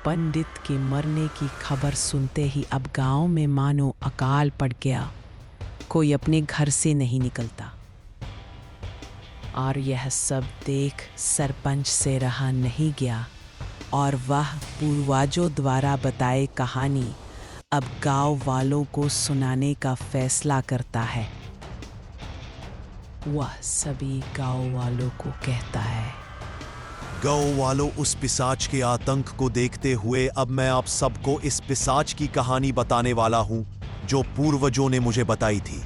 पंडित के मरने की खबर सुनते ही अब गांव में मानो अकाल पड़ गया। कोई अपने घर से नहीं निकलता। और यह सब देख सरपंच से रहा नहीं गया और वह पूर्वजों द्वारा बताए कहानी अब गांव वालों को सुनाने का फैसला करता है। वह सभी गांव वालों को कहता है, गांव वालों, उस पिशाच के आतंक को देखते हुए अब मैं आप सबको इस पिशाच की कहानी बताने वाला हूं जो पूर्वजों ने मुझे बताई थी।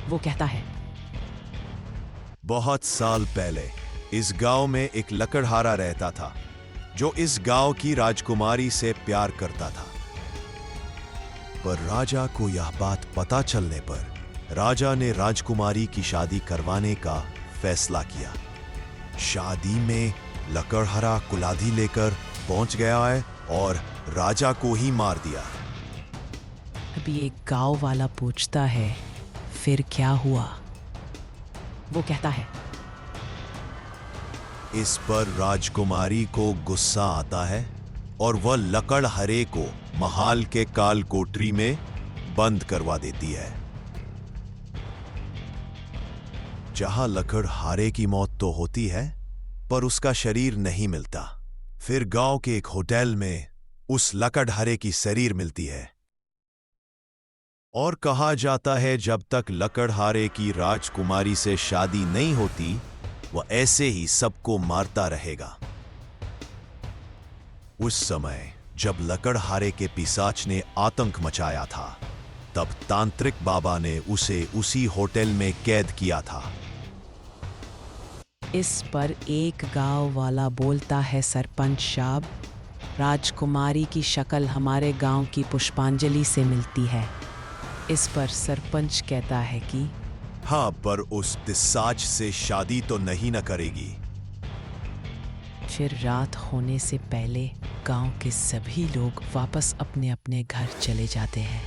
वो कहता है, बहुत साल पहले इस गांव में एक लकड़हारा रहता था जो इस गांव की राजकुमारी से प्यार करता था। पर राजा को यह बात पता चलने पर राजा ने राजकुमारी की शादी करवाने का फैसला किया। शादी में लकड़हारा कुल्हाड़ी लेकर पहुंच गया है और राजा को ही मार दिया। अभी एक गांव वाला पूछता है, फिर क्या हुआ? वो कहता है, इस पर राजकुमारी को गुस्सा आता है और वह लकड़हारे को महाल के काल कोठरी में बंद करवा देती है। जहां लकड़हारे की मौत तो होती है पर उसका शरीर नहीं मिलता। फिर गांव के एक होटल में उस लकड़हारे की शरीर मिलती है और कहा जाता है जब तक लकड़हारे की राजकुमारी से शादी नहीं होती वह ऐसे ही सबको मारता रहेगा। उस समय जब लकड़हारे के पिशाच ने आतंक मचाया था तब तांत्रिक बाबा ने उसे उसी होटल में कैद किया था। इस पर एक गांव वाला बोलता है, सरपंच साहब, राजकुमारी की शक्ल हमारे गांव की पुष्पांजलि से मिलती है। इस पर सरपंच कहता है कि हाँ, पर उस पिशाच से शादी तो नहीं न करेगी। फिर रात होने से पहले गांव के सभी लोग वापस अपने अपने घर चले जाते हैं।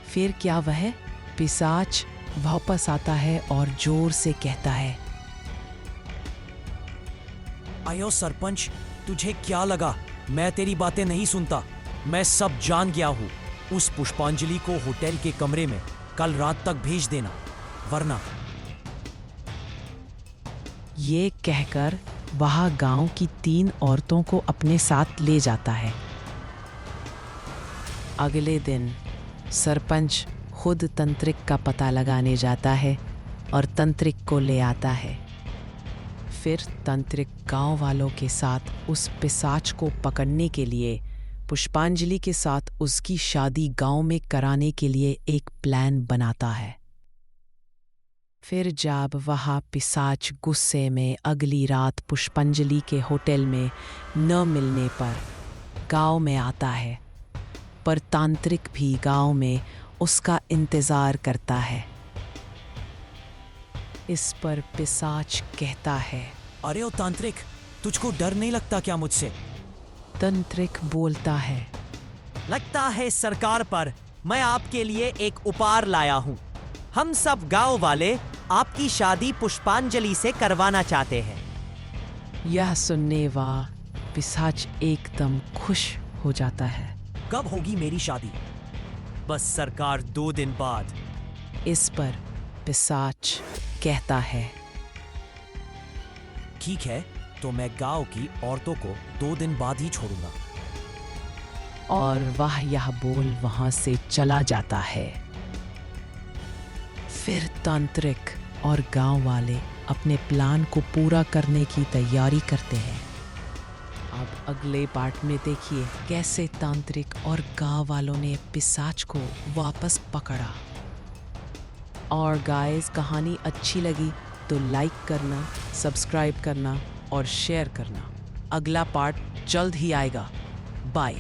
फिर क्या वह पिशाच वापस आता है और जोर से कहता है, आयो सरपंच, तुझे क्या लगा मैं तेरी बातें नहीं सुनता? मैं सब जान गया हूं। उस पुष्पांजलि को होटल के कमरे में कल रात तक भेज देना, वरना। ये कहकर वह गांव की 3 औरतों को अपने साथ ले जाता है। अगले दिन सरपंच खुद तंत्रिक का पता लगाने जाता है और तंत्रिक को ले आता है। फिर तंत्रिक गांव वालों के साथ उस पिशाच को पकड़ने के लिए पुष्पांजलि के साथ उसकी शादी गांव में कराने के लिए एक प्लान बनाता है। फिर जब वह पिशाच गुस्से में अगली रात पुष्पांजलि के होटल में न मिलने पर गांव में आता है, पर तांत्रिक भी गांव में उसका इंतजार करता है। इस पर पिशाच कहता है, अरे ओ तांत्रिक, तुझको डर नहीं लगता क्या मुझसे? तंत्रिक बोलता है, लगता है सरकार पर मैं आपके लिए एक उपहार लाया हूं। हम सब गांव वाले आपकी शादी पुष्पांजलि से करवाना चाहते हैं। यह सुनने वाला पिशाच एकदम खुश हो जाता है। कब होगी मेरी शादी? बस सरकार, 2 दिन बाद। इस पर पिशाच कहता है, ठीक है, तो मैं गांव की औरतों को 2 दिन बाद ही छोड़ूंगा। और वह यह बोल वहां से चला जाता है। फिर तांत्रिक और गांव वाले अपने प्लान को पूरा करने की तैयारी करते हैं। अब अगले पार्ट में देखिए कैसे तांत्रिक और गांव वालों ने पिशाच को वापस पकड़ा। और गाइस, कहानी अच्छी लगी तो लाइक करना, सब्सक्राइब करना और शेयर करना। अगला पार्ट जल्द ही आएगा। बाय।